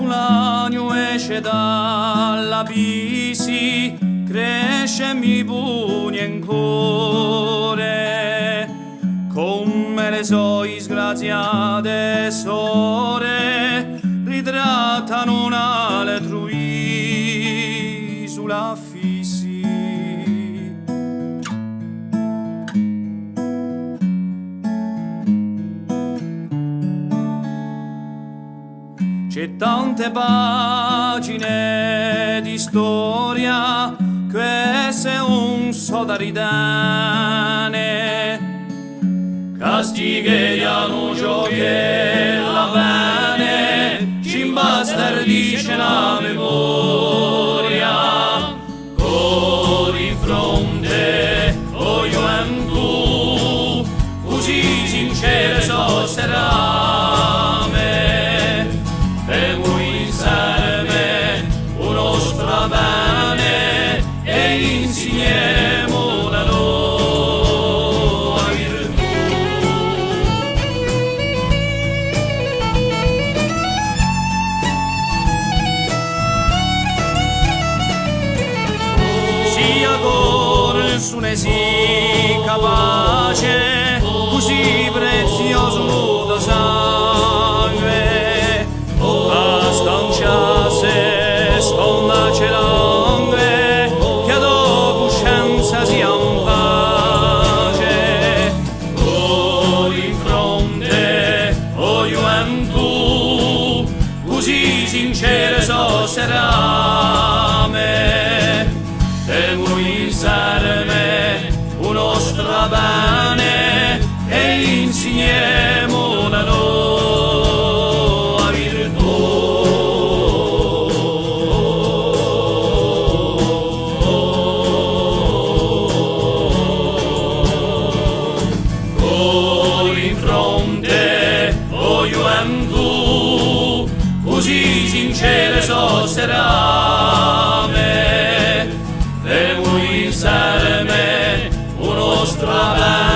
l'agno esce dalla bisi, cresce mi pugna in cuore, come le sue disgraziate sore ritrattano un'altrui sulla fissi. C'è tante pagine di storia, questo è un sodaritane, castighiano gioche la bene, ci imbastardice la memoria, cori in fronte, o gioventù, così sincere sosterrà. Insegniamo la tua virtù. Sia cor su ne si capace, così prezioso da sangue, a stanciasse sponda celangue, sia un pace, cori in fronte, o gioventù, così sincere sosterrame, temo in serme uno strabane e insegniamo la tua virtù. Così sincere sosterrame, devo in serme uno strabane.